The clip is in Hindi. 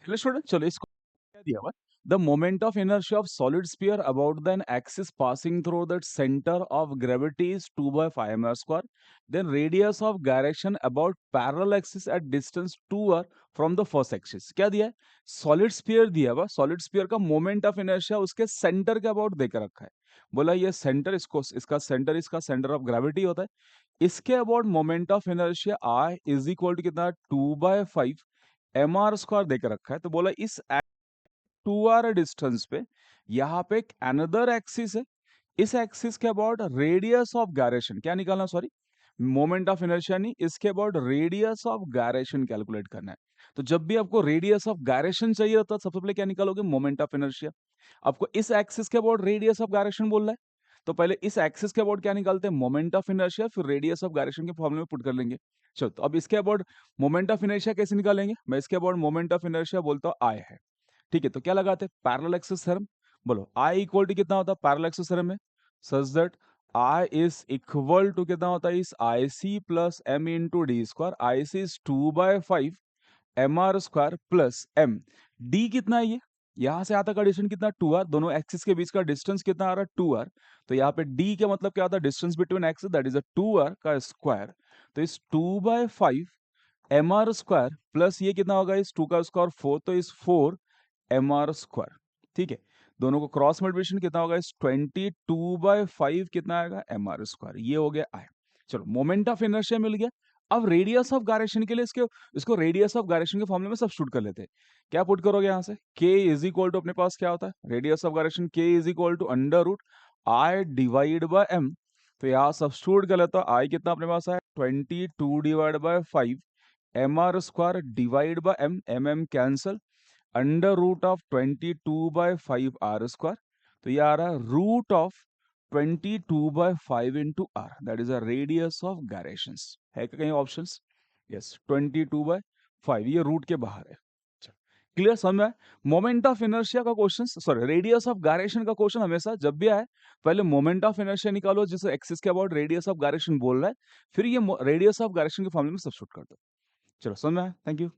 हेलो स्टूडेंट, चलो इसको क्या दिया हुआ the moment of inertia of solid sphere about the axis passing through that centre of gravity is 2/5 m² then radius of gyration about parallel axis at distance 2r from the first axis. क्या दिया है? सॉलिड स्फीयर दिया हुआ। सॉलिड स्फीयर का मोमेंट ऑफ इनर्शिया उसके सेंटर के अबाउट देकर रखा है। बोला ये सेंटर, इसको इसका सेंटर ऑफ ग्रेविटी होता है। इसके about moment of inertia I is equal to कितना? 2/5 mr² देकर रखा है। तो बोला इस 2r डिस्टेंस पे यहाँ पे एक अनदर एक्सिस है। इस एक्सिस के अबाउट रेडियस ऑफ गायरेशन क्या निकालना, सॉरी मोमेंट ऑफ इनर्शिया नहीं, इसके about radius of gyration calculate करना है। तो जब भी आपको रेडियस ऑफ गायरेशन चाहिए होता है, सबसे पहले क्या निकालोगे? Moment of inertia. आपको इस एक्सिस के अबाउट रेडियस ऑफ गायरेशन बोल रहा है, तो पहले इस एक्सिस के अबाउट क्या निकालते हैं? मोमेंट ऑफ इनर्शिया, फिर रेडियस ऑफ गायरेशन के फॉर्मूले में पुट कर लेंगे। चलो, तो अब इसके अबाउट मोमेंट ऑफ इनर्शिया कैसे निकालेंगे? मैं इसके अबाउट मोमेंट ऑफ इनर्शिया बोलता हूँ आई है। ठीक है, तो क्या लगाते हैं? Parallel axis theorem. बोलो आई इक्वल टू कितना होता है पैरेलल एक्सिस थ्योरम में? Such that I is equal to कितना होता है? इस I C plus M into D square. I C is 2/5 mr² plus M. D कितना है? ये यहां से आता का डिस्टेंस कितना? 2r। दोनों एक्सिस के बीच का डिस्टेंस कितना आ रहा है? 2r। तो यहाँ पे डी का मतलब क्या होता है? Distance between axis, that is 2r का स्क्वायर। तो इस 2/5 mr² प्लस ये कितना होगा? इस 2 का स्क्वायर 4, तो इस 4 mr²। ठीक है, दोनों को क्रॉस मल्टीप्लिकेशन कितना होगा? इस 22/5 कितना आएगा? mr²। ये हो गया आई। चलो, मोमेंट ऑफ इनर्शिया मिल गया। अब रेडियस ऑफ गायरेशन के लिए इसको रेडियस ऑफ गायरेशन के फॉर्मूले में सब्स्टिट्यूट कर लेते हैं। क्या पुट करोगे यहाँ से? k इज इक्वल टू, अपने पास क्या होता है? Radius of gyration k is equal to under root i divide by m। तो यहाँ सब्स्टिट्यूट कर लेता हूँ। i कितना अपने पास है? 22 divide by 5 mr² divide by m। mm cancel. Under root of 22/5 r²। तो ये आ रहा है root of 22/5 into r, that is a radius of gyrations. है क्या कहीं ऑप्शंस? यस, 22/5, ये रूट के बाहर है। क्लियर, समझ में आया? मोमेंट ऑफ इनर्शिया का question, sorry radius of gyration का क्वेश्चन हमेशा जब भी आए, पहले मोमेंट ऑफ इनर्शिया निकालो जिसे एक्सिस के अबाउट रेडियस ऑफ गायरेशन बोल रहा है, फिर ये रेडियस ऑफ गायरेशन के फॉर्मूले में सब्स्टिट्यूट कर दो। चलो, समझ में आया? Thank you.